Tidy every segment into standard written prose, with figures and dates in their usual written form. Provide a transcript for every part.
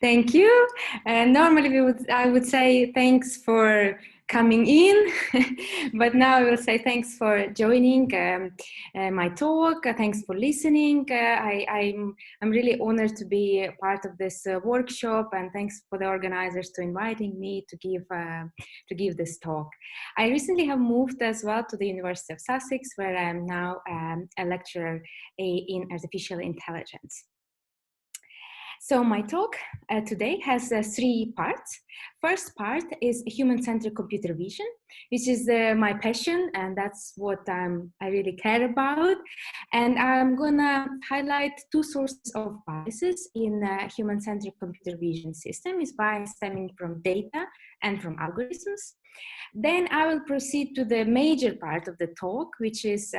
Thank you. Normally I would say thanks for coming in, but now I will say thanks for joining my talk. Thanks for listening. I'm really honored to be a part of this workshop, and thanks for the organizers to inviting me to give this talk. I recently have moved as well to the University of Sussex, where I am now a lecturer in artificial intelligence. So my talk today has three parts. First part is human-centered computer vision, which is my passion, and that's what I really care about. And I'm gonna highlight two sources of biases in human-centered computer vision system. Is bias stemming from data and from algorithms. Then I will proceed to the major part of the talk, which is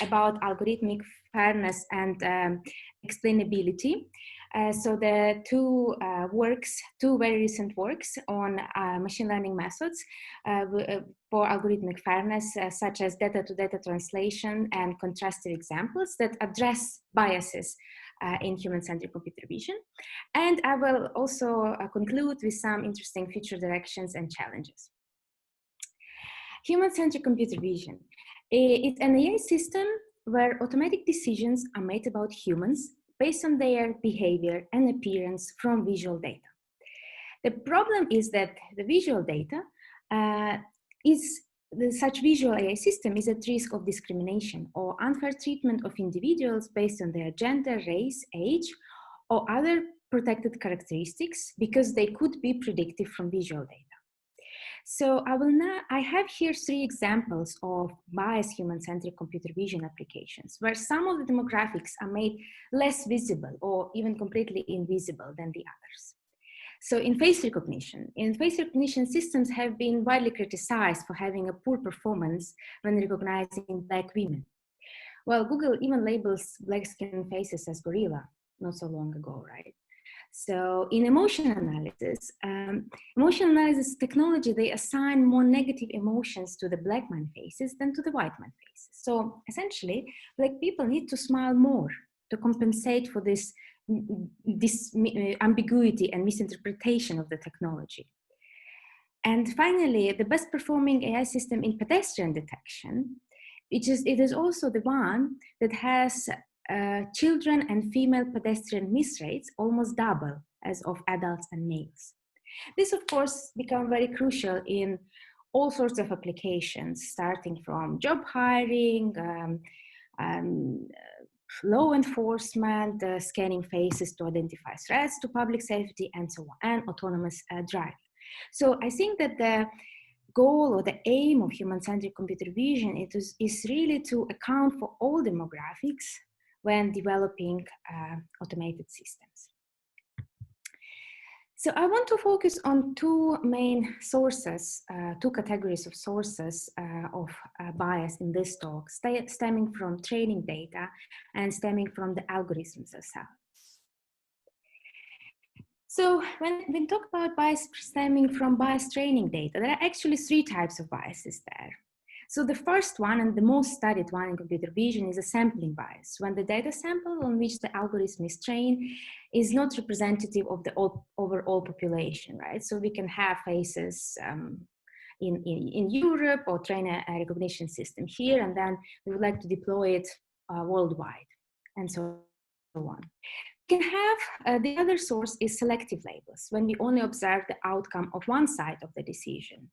about algorithmic fairness and explainability. So the two very recent works on machine learning methods for algorithmic fairness, such as data-to-data translation and contrastive examples that address biases in human-centered computer vision. And I will also conclude with some interesting future directions and challenges. Human-centered computer vision. It's an AI system where automatic decisions are made about humans based on their behavior and appearance from visual data. The problem is that the visual data such visual AI system is at risk of discrimination or unfair treatment of individuals based on their gender, race, age, or other protected characteristics because they could be predicted from visual data. So I have here three examples of biased human-centered computer vision applications where some of the demographics are made less visible or even completely invisible than the others. So in face recognition systems have been widely criticized for having a poor performance when recognizing Black women. Well, Google even labels Black skin faces as gorilla not so long ago, right? So in emotion analysis technology, they assign more negative emotions to the Black man faces than to the white man faces. So essentially, Black people need to smile more to compensate for this ambiguity and misinterpretation of the technology. And finally, the best performing AI system in pedestrian detection, it is also the one that has children and female pedestrian miss rates almost double as of adults and males. This, of course, becomes very crucial in all sorts of applications, starting from job hiring, law enforcement, scanning faces to identify threats to public safety, and so on, and autonomous driving. So I think that the goal or the aim of human-centered computer vision is really to account for all demographics when developing automated systems. So I want to focus on two main sources, two categories of sources of bias in this talk, stemming from training data and stemming from the algorithms themselves. So when we talk about bias stemming from bias training data, there are actually three types of biases there. So the first one and the most studied one in computer vision is a sampling bias, when the data sample on which the algorithm is trained is not representative of the overall population, right? So we can have faces in Europe or train a recognition system here, and then we would like to deploy it worldwide, and so on. We can have the other source is selective labels, when we only observe the outcome of one side of the decision.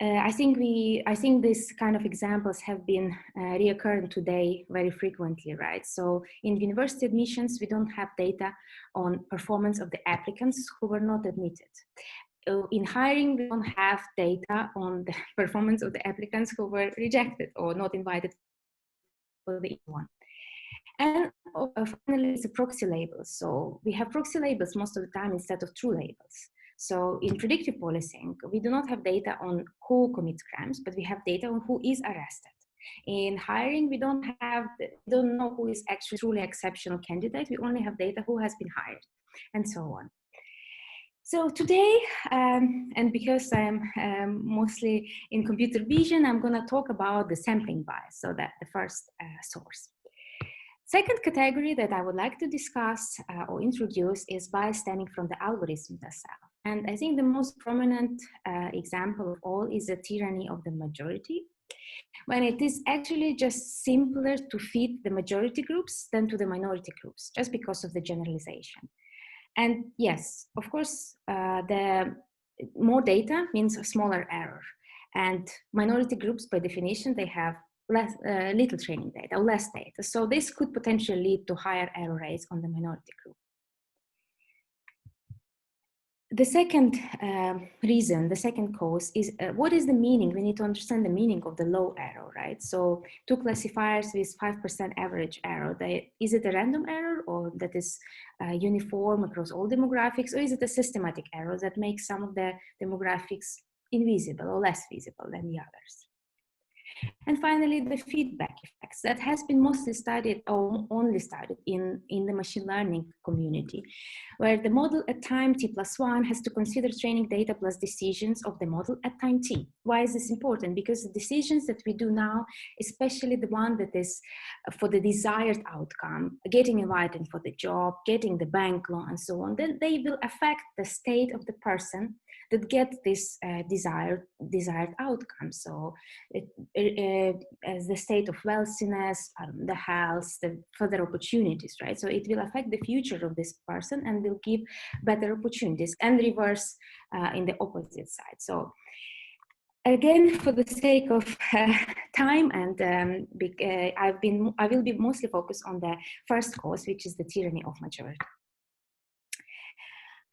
I think these kind of examples have been reoccurring today very frequently, right? So in university admissions, we don't have data on performance of the applicants who were not admitted. In hiring, we don't have data on the performance of the applicants who were rejected or not invited for the one. And finally, it's a proxy labels. So we have proxy labels most of the time instead of true labels. So in predictive policing, we do not have data on who commits crimes, but we have data on who is arrested. In hiring, we don't know who is actually truly exceptional candidate. We only have data who has been hired, and so on. So today, and because I'm mostly in computer vision, I'm going to talk about the sampling bias, so that's the first source. Second category that I would like to discuss or introduce is bias stemming from the algorithm itself. And I think the most prominent example of all is the tyranny of the majority, when it is actually just simpler to feed the majority groups than to the minority groups, just because of the generalization. And yes, of course, the more data means a smaller error. And minority groups, by definition, they have little training data, or less data. So this could potentially lead to higher error rates on the minority group. The second reason, the second cause is what is the meaning? We need to understand the meaning of the low error, right? So two classifiers with 5% average error, is it a random error, or that is uniform across all demographics, or is it a systematic error that makes some of the demographics invisible or less visible than the others? And finally, the feedback effects that has been mostly studied or only studied in the machine learning community, where the model at time t+1 has to consider training data plus decisions of the model at time t. Why is this important? Because the decisions that we do now, especially the one that is for the desired outcome, getting invited for the job, getting the bank loan, and so on, then they will affect the state of the person that gets this desired outcome. So as the state of wealthiness, the health, the further opportunities, right? So it will affect the future of this person and will give better opportunities, and reverse in the opposite side. So again, for the sake of time, and I will be mostly focused on the first cause, which is the tyranny of majority.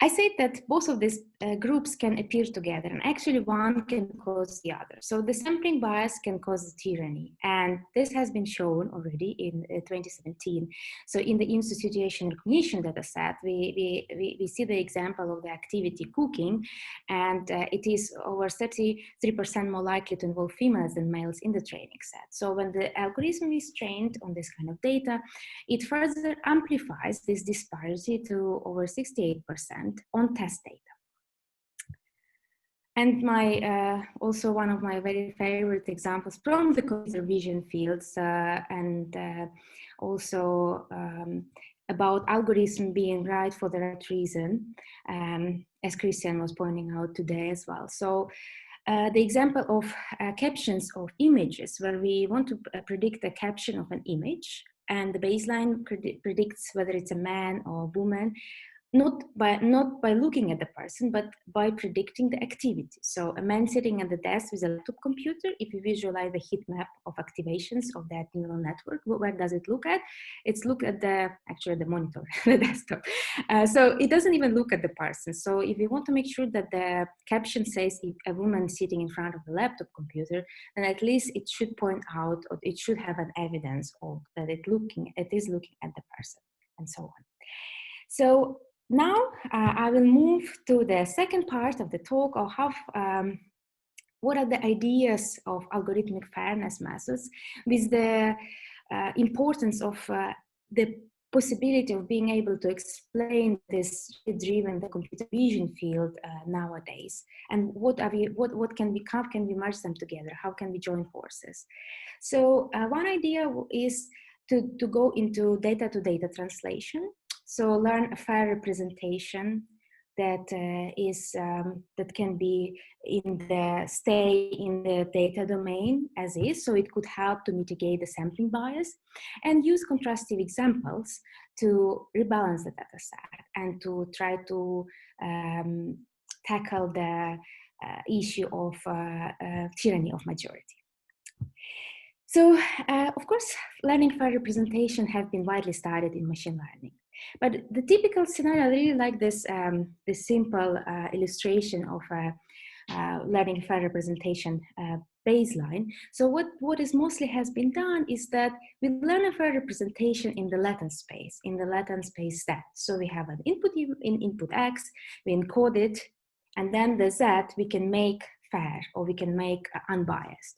I said that both of these groups can appear together, and actually one can cause the other. So the sampling bias can cause tyranny, and this has been shown already in 2017. So in the IMSU situation recognition data set, we see the example of the activity cooking, and it is over 33% more likely to involve females than males in the training set. So when the algorithm is trained on this kind of data, it further amplifies this disparity to over 68% on test data. And my also one of my very favorite examples from the computer vision fields, and also about algorithm being right for the right reason, as Christian was pointing out today as well. So the example of captions of images, where we want to predict the caption of an image, and the baseline predicts whether it's a man or a woman, not by looking at the person, but by predicting the activity. So a man sitting at the desk with a laptop computer, if you visualize the heat map of activations of that neural network, where does it look at? It's look at the monitor, the desktop. So it doesn't even look at the person. So if you want to make sure that the caption says if a woman sitting in front of the laptop computer, then at least it should point out, or it should have an evidence of that it is looking at the person, and so on. So now I will move to the second part of the talk, or what are the ideas of algorithmic fairness methods, with the importance of the possibility of being able to explain this driven the computer vision field nowadays, and how can we merge them together? How can we join forces? So one idea is to go into data-to-data translation. So learn a fair representation that that can be stay in the data domain as is. So it could help to mitigate the sampling bias, and use contrastive examples to rebalance the data set and to try to tackle the issue of tyranny of majority. So, of course, learning fair representation have been widely studied in machine learning. But the typical scenario, I really like this, this simple illustration of learning fair representation baseline. So what is mostly has been done is that we learn a fair representation in the latent space, set. So we have an input in input X, we encode it, and then the Z we can make fair, or we can make unbiased.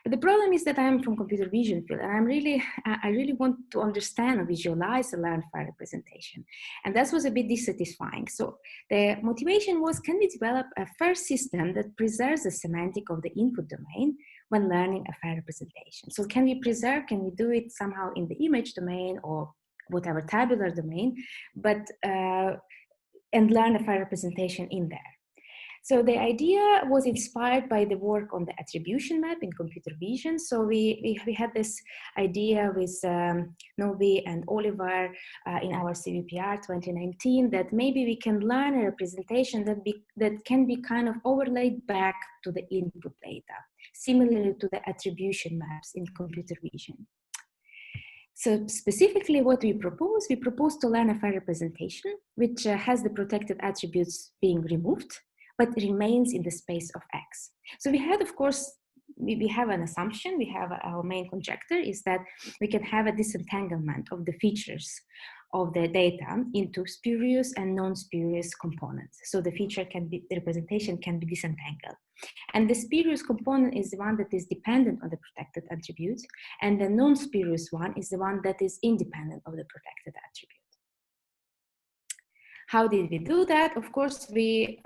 But the problem is that I'm from computer vision field, and I really want to understand and visualize a learned fair representation. And that was a bit dissatisfying. So the motivation was, can we develop a fair system that preserves the semantic of the input domain when learning a fair representation. So can we preserve, can we do it somehow in the image domain or whatever tabular domain, but and learn a fair representation in there. So the idea was inspired by the work on the attribution map in computer vision. So we had this idea with Novi and Oliver in our CVPR 2019 that maybe we can learn a representation that can be kind of overlaid back to the input data, similarly to the attribution maps in computer vision. So specifically what we propose to learn a fair representation, which has the protected attributes being removed, but remains in the space of X. So we had, of course, we have an assumption, we have our main conjecture is that we can have a disentanglement of the features of the data into spurious and non-spurious components. So the representation can be disentangled. And the spurious component is the one that is dependent on the protected attribute, and the non-spurious one is the one that is independent of the protected attribute. How did we do that? Of course, we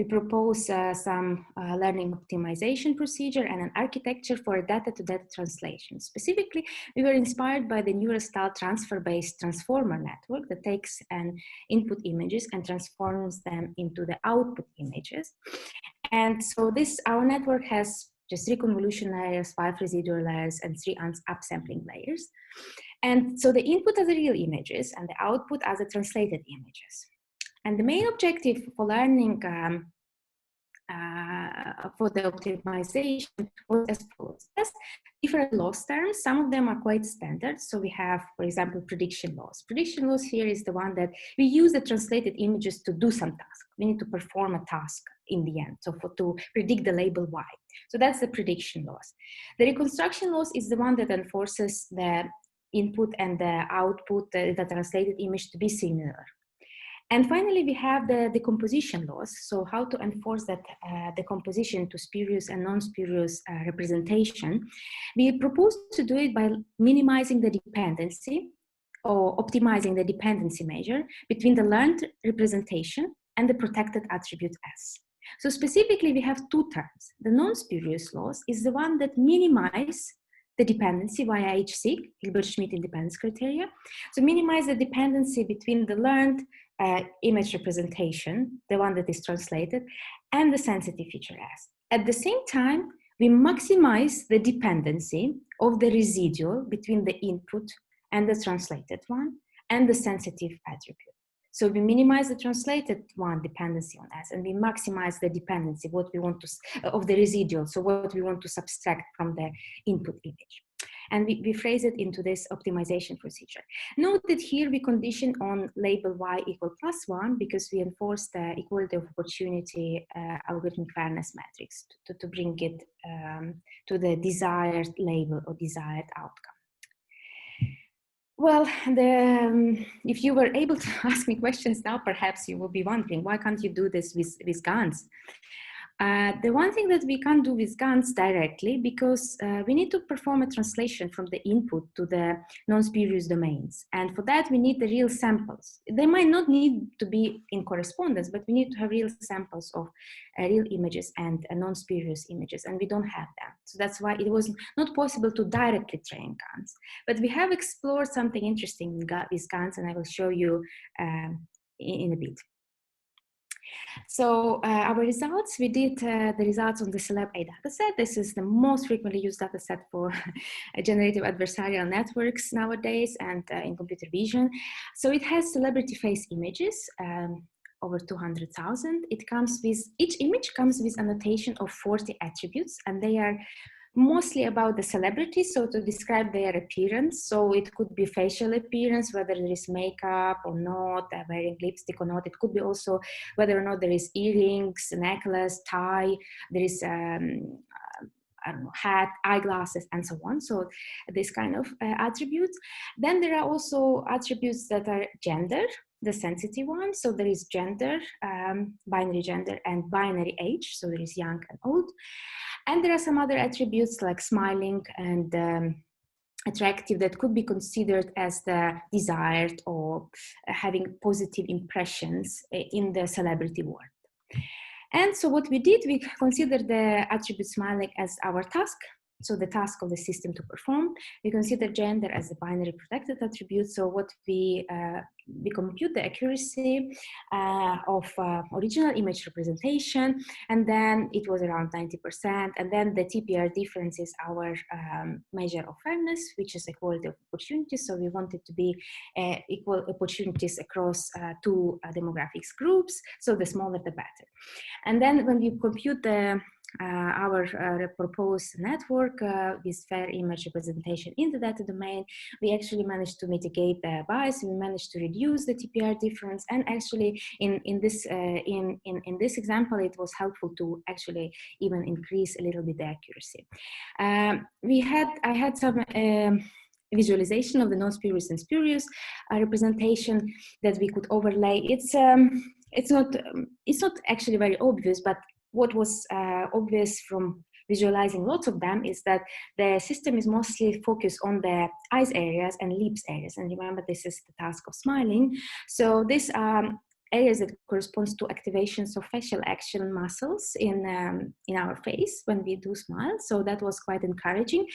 propose some learning optimization procedure and an architecture for a data-to-data translation. Specifically, we were inspired by the neural-style transfer-based transformer network that takes input images and transforms them into the output images. And so our network has just 3 convolution layers, 5 residual layers, and 3 upsampling layers. And so the input are the real images and the output are the translated images. And the main objective for learning for the optimization was as follows. There's different loss terms. Some of them are quite standard. So we have, for example, prediction loss. Prediction loss here is the one that we use the translated images to do some task. We need to perform a task in the end, so to predict the label Y. So that's the prediction loss. The reconstruction loss is the one that enforces the input and the output, the translated image to be similar. And finally, we have the decomposition loss. So how to enforce that decomposition to spurious and non-spurious representation. We propose to do it by minimizing the dependency or optimizing the dependency measure between the learned representation and the protected attribute S. So specifically, we have 2 terms. The non-spurious loss is the one that minimizes the dependency via HSIG, Hilbert-Schmidt independence criteria. So minimize the dependency between the learned image representation, the one that is translated, and the sensitive feature S. At the same time, we maximize the dependency of the residual between the input and the translated one and the sensitive attribute. So we minimize the translated one dependency on S, and we maximize the dependency of the residual, so what we want to subtract from the input image. And we phrase it into this optimization procedure. Note that here we condition on label Y equal +1 because we enforce the equality of opportunity algorithmic fairness matrix to bring it to the desired label or desired outcome. Well, if you were able to ask me questions now, perhaps you will be wondering, why can't you do this with GANs? The one thing that we can't do with GANs directly, because we need to perform a translation from the input to the non-spurious domains. And for that, we need the real samples. They might not need to be in correspondence, but we need to have real samples of real images and non-spurious images, and we don't have them. So that's why it was not possible to directly train GANs. But we have explored something interesting with GANs, and I will show you in a bit. So our results, we did the results on the Celeb-A dataset. This is the most frequently used dataset for generative adversarial networks nowadays and in computer vision. So it has celebrity face images, over 200,000. Each image comes with annotation of 40 attributes, and they are mostly about the celebrity, so to describe their appearance. So it could be facial appearance, whether there is makeup or not, wearing lipstick or not. It could be also whether or not there is earrings, necklace, tie, there is I don't know, hat, eyeglasses, and so on. So this kind of attributes. Then there are also attributes that are gender, the sensitive ones. So there is gender, binary gender, and binary age. So there is young and old. And there are some other attributes like smiling and attractive that could be considered as the desired or having positive impressions in the celebrity world. And so what we did, we considered the attribute smiling as our task. So the task of the system to perform. We consider gender as a binary protected attribute. So what we compute the accuracy of original image representation, and then it was around 90%. And then the TPR difference is our measure of fairness, which is equality of opportunities. So we want it to be equal opportunities across two demographics groups. So the smaller, the better. And then when we compute the our proposed network with fair image representation in the data domain, we actually managed to mitigate the bias. We managed to reduce the TPR difference, and actually in this example, it was helpful to actually even increase a little bit the accuracy. I had some visualization of the non-spurious and spurious representation that we could overlay. It's not actually very obvious, but what was obvious from visualizing lots of them is that the system is mostly focused on the eyes areas and lips areas. And remember, this is the task of smiling. So these areas that corresponds to activations of facial action muscles in our face when we do smile. So that was quite encouraging.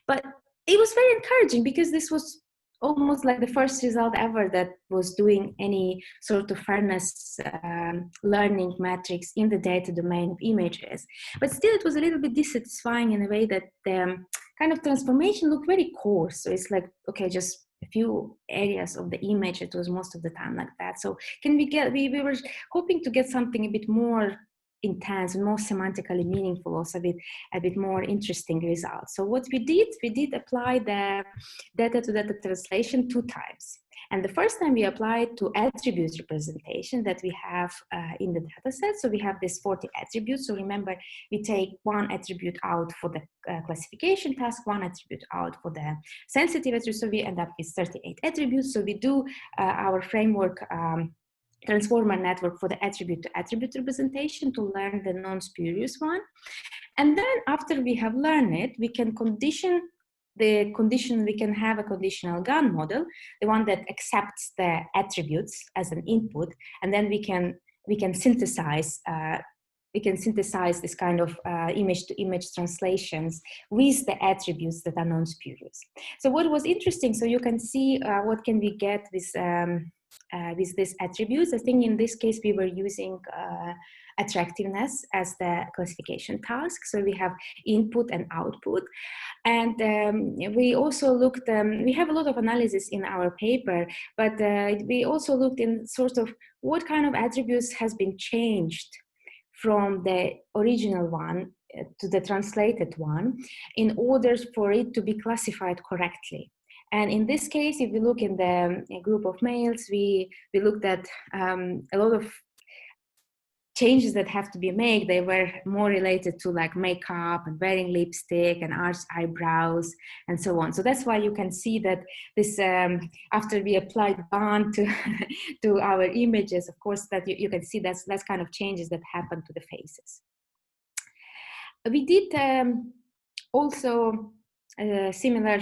But it was very encouraging because this was almost like the first result ever that was doing any sort of fairness learning metrics in the data domain of images. But still, it was a little bit dissatisfying in a way that the kind of transformation looked very coarse. So it's like, okay, just a few areas of the image. It was most of the time like that. So can we get, we were hoping to get something a bit more intense and more semantically meaningful, also a bit more interesting results. So what we did apply the data to data translation 2 times. And the first time we applied to attributes representation that we have in the data set. So we have this 40 attributes. So remember, we take 1 attribute out for the classification task, 1 attribute out for the sensitive attribute. So we end up with 38 attributes. So we do our framework transformer network for the attribute to attribute representation to learn the non-spurious one. And then after we have learned it, we can we can have a conditional GAN model, the one that accepts the attributes as an input, and then we can synthesize this kind of image-to-image translations with the attributes that are non-spurious. So what was interesting, so you can see what can we get with these attributes. I think in this case we were using attractiveness as the classification task. So we have input and output. And we also looked, we have a lot of analysis in our paper, but we also looked in sort of what kind of attributes has been changed from the original one to the translated one in order for it to be classified correctly. And in this case, if we look in the group of males, we looked at a lot of changes that have to be made. They were more related to like makeup and wearing lipstick and arched eyebrows and so on. So that's why you can see that this, after we applied bond to our images, of course, that you can see that's kind of changes that happen to the faces. We did also a similar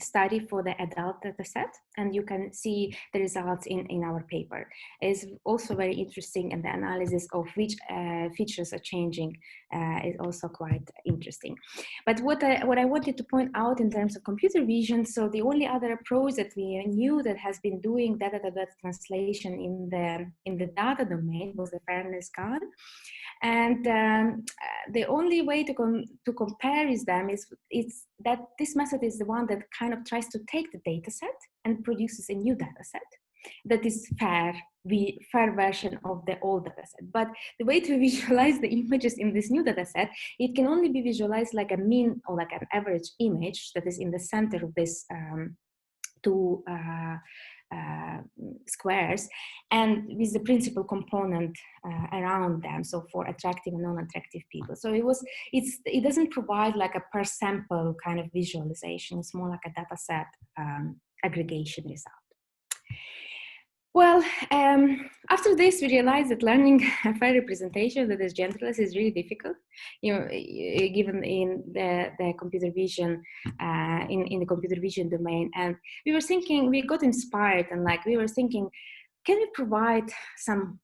study for the adult data set, and you can see the results in our paper. It's also very interesting, and the analysis of which features are changing is also quite interesting. But what I wanted to point out in terms of computer vision, so the only other approach that we knew that has been doing data-to-data translation in the data domain was the fairness GAN. And the only way to compare with them is that this method is the one that kind of tries to take the data set and produces a new data set that is fair version of the old data set. But the way to visualize the images in this new data set, it can only be visualized like a mean or like an average image that is in the center of this two squares, and with the principal component around them, so for attractive and non-attractive people. So it doesn't provide like a per sample kind of visualization. It's more like a data set aggregation result. Well, after this, we realized that learning a fair representation that is genderless is really difficult, given in the computer vision, in the computer vision domain. And we were thinking, we got inspired, and like we were thinking, can we provide some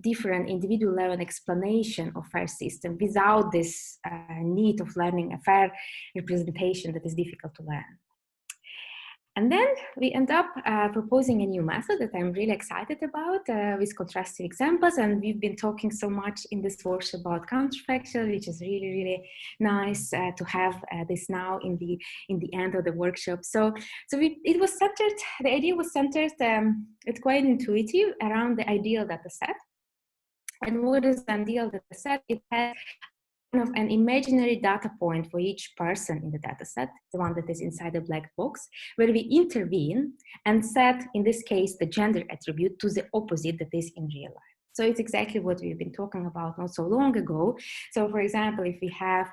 different individual level explanation of FAIR system without this need of learning a FAIR representation that is difficult to learn. And then we end up proposing a new method that I'm really excited about with contrastive examples. And we've been talking so much in this workshop about counterfactual, which is really, really nice to have this now in the end of the workshop. So it was centered, the idea was centered, it's quite intuitive around the ideal data set. And what is the ideal data set? It has of an imaginary data point for each person in the data set, the one that is inside the black box, where we intervene and set, in this case, the gender attribute to the opposite that is in real life. So it's exactly what we've been talking about not so long ago. So for example, if we have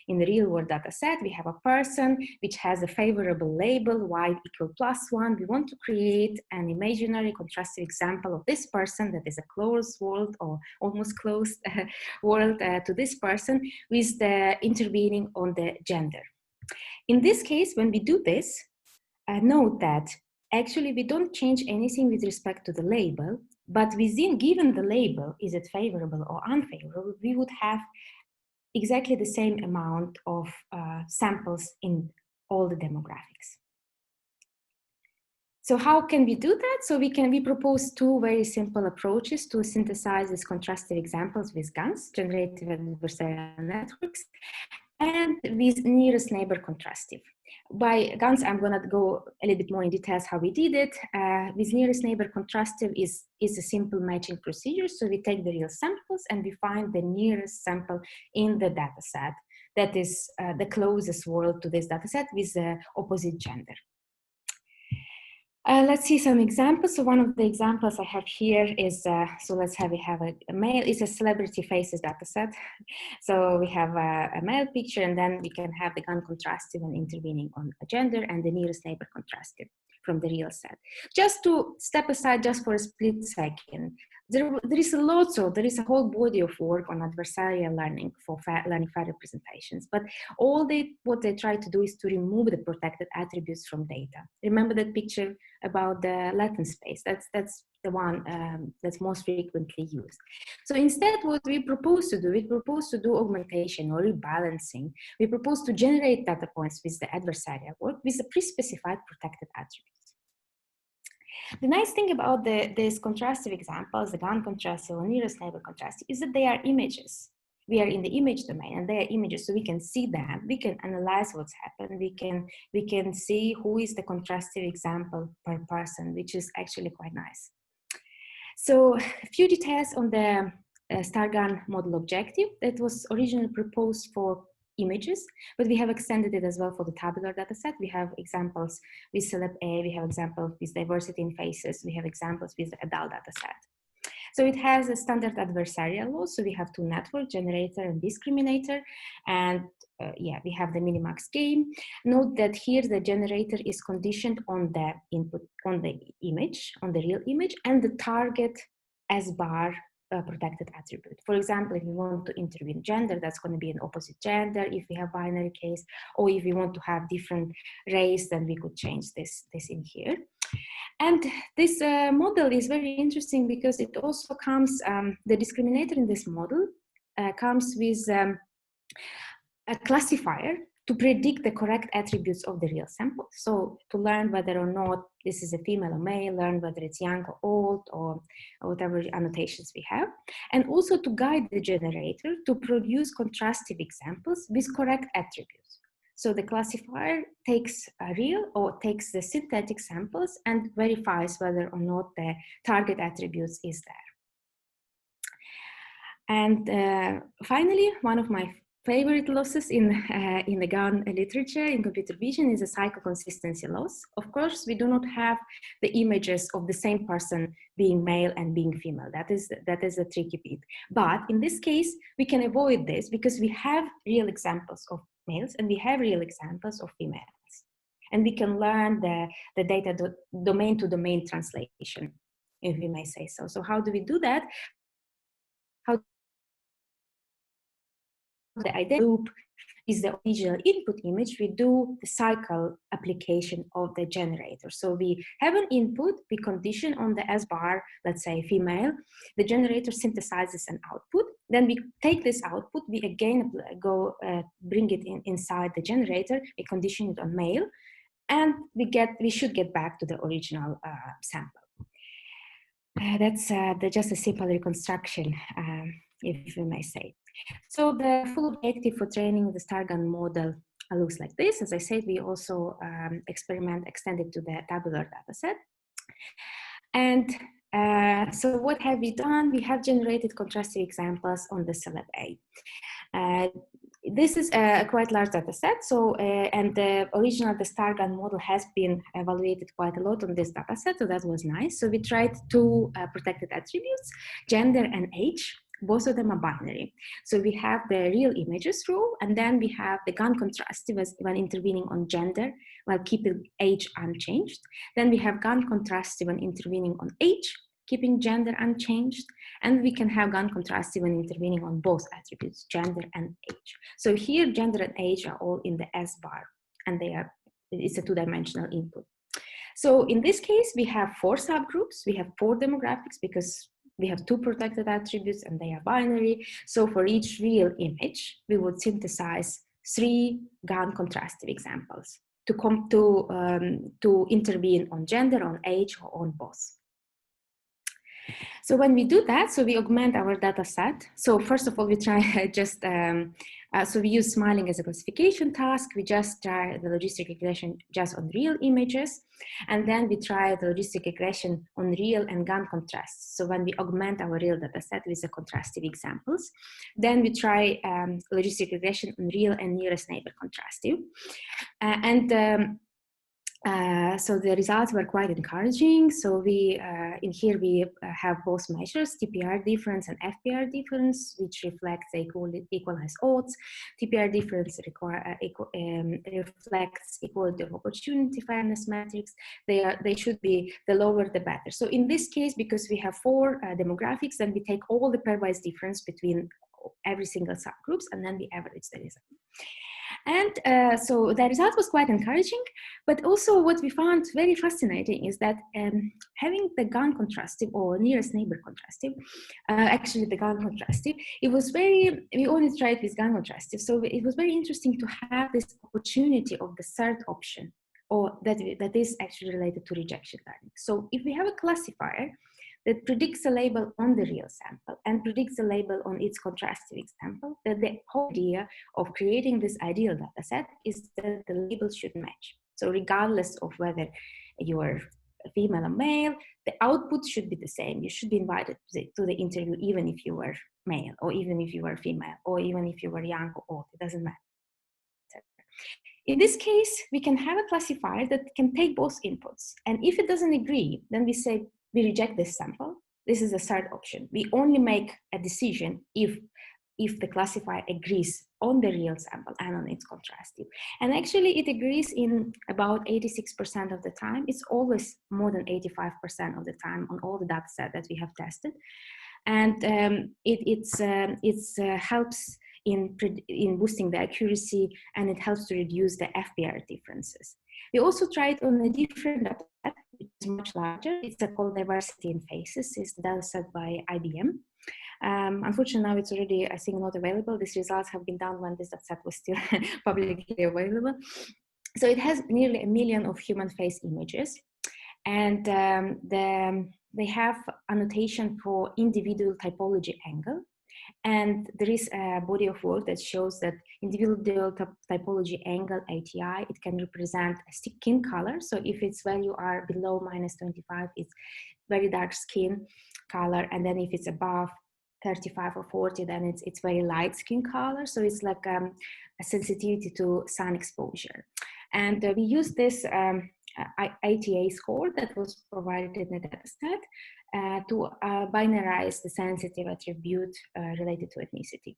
in the real world data set, we have a person which has a favorable label, y = +1. We want to create an imaginary contrastive example of this person that is a closed world or almost closed world to this person with the intervening on the gender. In this case, when we do this, note that actually we don't change anything with respect to the label, but within, given the label, is it favorable or unfavorable, we would have exactly the same amount of samples in all the demographics. So how can we do that? So we propose two very simple approaches to synthesize these contrastive examples with GANs, generative adversarial networks, and with nearest neighbor contrastive. By GANs, I'm going to go a little bit more in details how we did it. With nearest neighbor contrastive is a simple matching procedure. So we take the real samples and we find the nearest sample in the data set that is the closest world to this data set with the opposite gender. Let's see some examples. So one of the examples I have here is, so let's have, we have a male, it's a celebrity faces data set. So we have a male picture and then we can have the GAN contrastive and intervening on a gender and the nearest neighbor contrastive from the real set. Just to step aside just for a split second, there is a whole body of work on adversarial learning for learning FAIR representations, but what they try to do is to remove the protected attributes from data. Remember that picture about the Latin space? That's the one that's most frequently used. So instead, what we propose to do augmentation or rebalancing. We propose to generate data points with the adversarial work with the pre-specified protected attributes. The nice thing about these contrastive examples, the GAN contrastive or nearest neighbor contrastive, is that they are images. We are in the image domain and they are images, so we can see them, we can analyze what's happened, we can see who is the contrastive example per person, which is actually quite nice. So a few details on the StarGAN model objective that was originally proposed for images, but we have extended it as well for the tabular data set. We have examples with Celeb A, we have examples with diversity in faces, we have examples with the adult data set. So it has a standard adversarial law. So we have two network, generator and discriminator. And yeah, we have the minimax game. Note that here the generator is conditioned on the input, on the image, on the real image, and the target as bar protected attribute. For example, if we want to intervene gender, that's going to be an opposite gender if we have binary case, or if we want to have different race, then we could change this in here. And this model is very interesting because it also comes, the discriminator in this model comes with a classifier to predict the correct attributes of the real sample. So to learn whether or not this is a female or male, learn whether it's young or old, or whatever annotations we have. And also to guide the generator to produce contrastive examples with correct attributes. So the classifier takes a real or takes the synthetic samples and verifies whether or not the target attributes is there. And finally, one of my favorite losses in the GAN literature in computer vision is a psychoconsistency loss. Of course, we do not have the images of the same person being male and being female. That is a tricky bit. But in this case, we can avoid this because we have real examples of males and we have real examples of females. And we can learn the data domain to domain translation, if we may say so. So how do we do that? How the identity loop is the original input image, we do the cycle application of the generator. So we have an input, we condition on the S bar, let's say female, the generator synthesizes an output, then we take this output, we again go bring it inside the generator, we condition it on male, and we should get back to the original sample. That's just a simple reconstruction, if we may say. So the full objective for training the Stargardt model looks like this. As I said, we also experiment extended to the tabular dataset. And so what have we done? We have generated contrastive examples on the celeb A. This is a quite large data set, so and the Stargardt model has been evaluated quite a lot on this data set, so that was nice. So we tried two protected attributes, gender and age. Both of them are binary. So we have the real images rule, and then we have the GAN contrastive when intervening on gender while keeping age unchanged. Then we have GAN contrastive when intervening on age, keeping gender unchanged, and we can have GAN contrastive when intervening on both attributes, gender and age. So here, gender and age are all in the S bar, and it's a two-dimensional input. So in this case, we have 4 subgroups. We have 4 demographics because we have 2 protected attributes and they are binary. So for each real image, we would synthesize 3 GAN contrastive examples to intervene on gender, on age, or on both. So when we do that, so we augment our data set. So first of all, we try so we use smiling as a classification task. We just try the logistic regression just on real images. And then we try the logistic regression on real and GAN contrasts. So when we augment our real data set with the contrastive examples, then we try logistic regression on real and nearest neighbor contrastive. So the results were quite encouraging. So we in here we have both measures, TPR difference and FPR difference, which reflects the equalized odds. TPR difference reflects equality of opportunity fairness metrics. They should be the lower the better. So in this case, because we have 4 demographics, then we take all the pairwise difference between every single subgroups, and then we average the result. And so the result was quite encouraging, but also what we found very fascinating is that having the GAN contrastive or nearest neighbor contrastive, actually the GAN contrastive, we only tried with GAN contrastive, so it was very interesting to have this opportunity of the third option, or that is actually related to rejection learning. So if we have a classifier that predicts a label on the real sample and predicts a label on its contrastive example, that the whole idea of creating this ideal data set is that the labels should match. So regardless of whether you're female or male, the output should be the same. You should be invited to the interview even if you were male, or even if you were female, or even if you were young or old, it doesn't matter. In this case, we can have a classifier that can take both inputs. And if it doesn't agree, then we say, we reject this sample. This is the third option. We only make a decision if the classifier agrees on the real sample and on its contrastive. And actually it agrees in about 86% of the time. It's always more than 85% of the time on all the data set that we have tested. And it helps in boosting the accuracy, and it helps to reduce the FPR differences. We also tried on a different data set, which is much larger. It's called Diversity in Faces. It's the data set by IBM. Unfortunately, now it's already, I think, not available. These results have been done when this data set was still publicly available. So it has nearly 1 million of human face images. And they have annotation for individual typology angle. And there is a body of work that shows that individual typology angle, ATI, it can represent a skin color. So if its value are below -25, it's very dark skin color. And then if it's above 35 or 40, then it's very light skin color. So it's like a sensitivity to sun exposure. And we use this ATA score that was provided in the dataset to binarize the sensitive attribute related to ethnicity.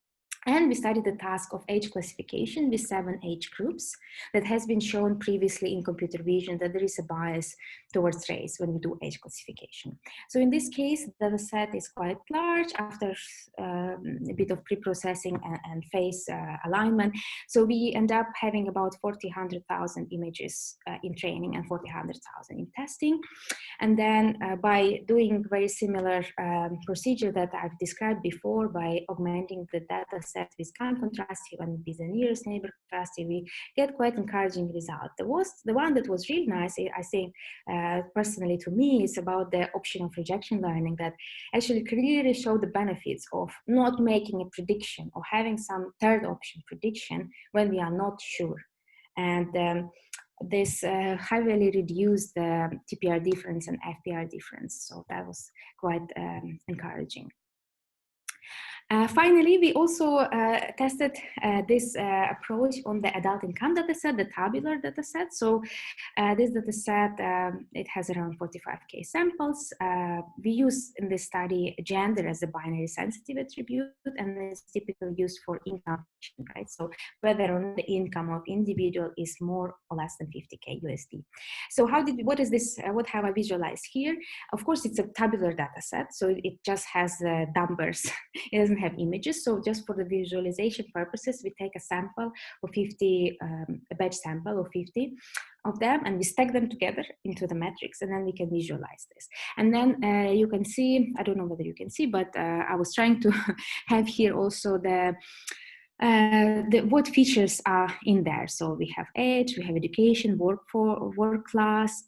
And we studied the task of age classification with 7 age groups that has been shown previously in computer vision that there is a bias towards race when we do age classification. So in this case, the data set is quite large after a bit of pre-processing and face alignment. So we end up having about 100,000 images in training and 100,000 in testing. And then by doing very similar procedure that I've described before, by augmenting the data set with kind contrastive and with the nearest neighbor contrastive, we get quite encouraging results. The one that was really nice, I think, personally to me, is about the option of rejection learning that actually clearly showed the benefits of not making a prediction or having some third option prediction when we are not sure. And this heavily reduced the TPR difference and FPR difference. So that was quite encouraging. Finally, we also tested this approach on the adult income dataset, the tabular dataset. So this dataset, it has around 45K samples. We use in this study gender as a binary sensitive attribute, and it's typically used for income, right? So whether or not the income of individual is more or less than 50K USD. So what is this, what have I visualized here? Of course, it's a tabular dataset, so it just has numbers. It doesn't have images. So just for the visualization purposes, we take a sample of 50, a batch sample of 50 of them, and we stack them together into the matrix, and then we can visualize this. And then you can see, I don't know whether you can see, but I was trying to have here also what features are in there. So we have age, we have education, work class,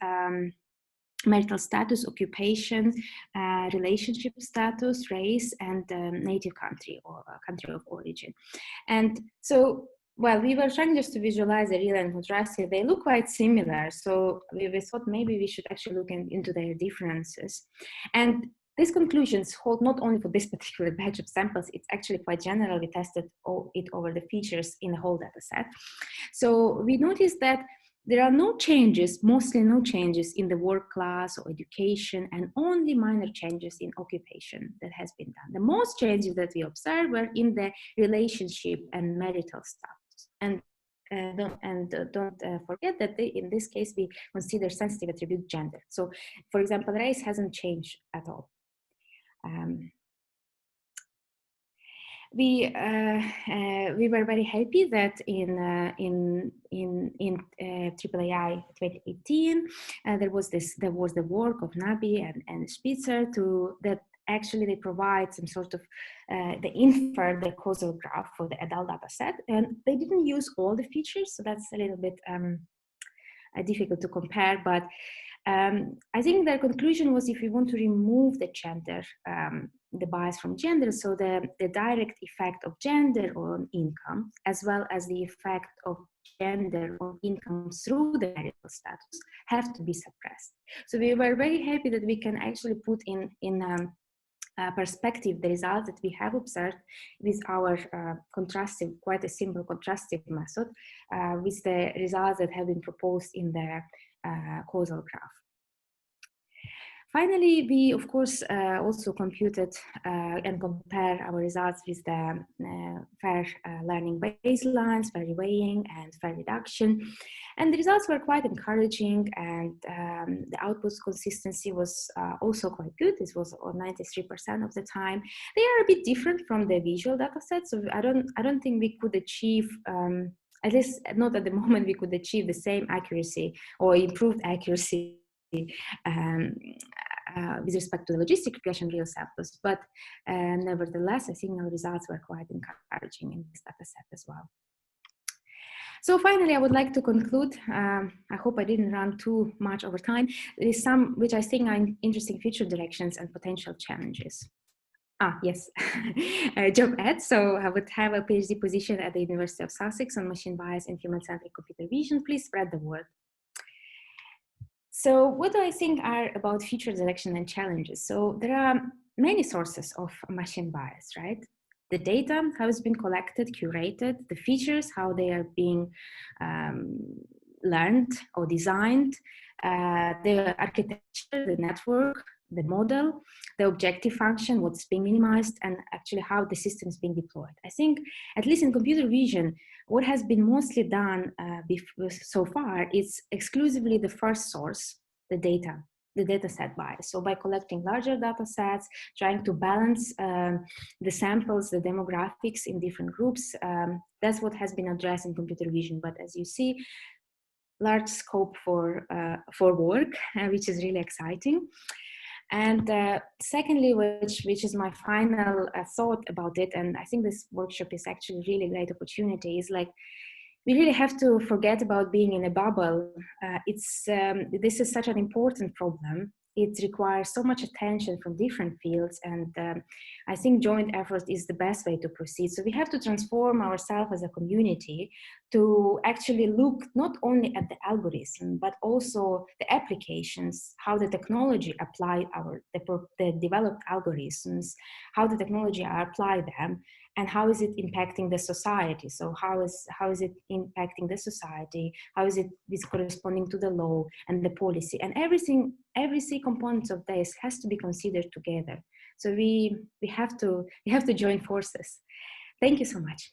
marital status, occupation, relationship status, race, and native country or country of origin. And so, well, we were trying just to visualize the real and contrastive. They look quite similar. So we thought maybe we should actually look into their differences. And these conclusions hold not only for this particular batch of samples, it's actually quite general. We tested it over the features in the whole data set. So we noticed that there are no changes, mostly no changes in the work class or education, and only minor changes in occupation that has been done. The most changes that we observed were in the relationship and marital status. And don't forget that in this case, we consider sensitive attribute gender. So for example, race hasn't changed at all. We were very happy that in AAAI 2018 there was the work of Nabi and Spitzer that actually they provide some sort of they infer the causal graph for the adult data set, and they didn't use all the features, so that's a little bit difficult to compare, but I think their conclusion was if we want to remove the gender, the bias from gender, so the direct effect of gender on income, as well as the effect of gender on income through the marital status, have to be suppressed. So we were very happy that we can actually put in perspective the results that we have observed with our contrastive, quite a simple contrastive method, with the results that have been proposed in the causal graph. Finally, we of course also computed and compare our results with the fair learning baselines, fair reweighing, and fair reduction. And the results were quite encouraging, and the output consistency was also quite good. This was on 93% of the time. They are a bit different from the visual data set, so I don't think we could achieve, at least not at the moment, we could achieve the same accuracy or improved accuracy with respect to the logistic regression real samples, but nevertheless, I think our results were quite encouraging in this data set as well. So finally, I would like to conclude. I hope I didn't run too much over time. There is some which I think are interesting future directions and potential challenges. Yes, job ad. So I would have a PhD position at the University of Sussex on machine bias and human-centric computer vision. Please spread the word. So what do I think are about future direction and challenges? So there are many sources of machine bias, right? The data, how it's been collected, curated, the features, how they are being learned or designed, the architecture, the network the model, the objective function, what's being minimized, and actually how the system is being deployed. I think, at least in computer vision, what has been mostly done so far is exclusively the first source, the data set bias. So by collecting larger data sets, trying to balance the samples, the demographics in different groups, that's what has been addressed in computer vision. But as you see, large scope for work, which is really exciting. And secondly, which is my final thought about it, and I think this workshop is actually really a great opportunity, is like, we really have to forget about being in a bubble. This is such an important problem. It requires so much attention from different fields, and I think joint effort is the best way to proceed. So we have to transform ourselves as a community to actually look not only at the algorithm, but also the applications, how the technology apply the developed algorithms, how the technology apply them, and how is it impacting the society? So how is it impacting the society? How is it corresponding to the law and the policy? And every three components of this has to be considered together. So we have to join forces. Thank you so much.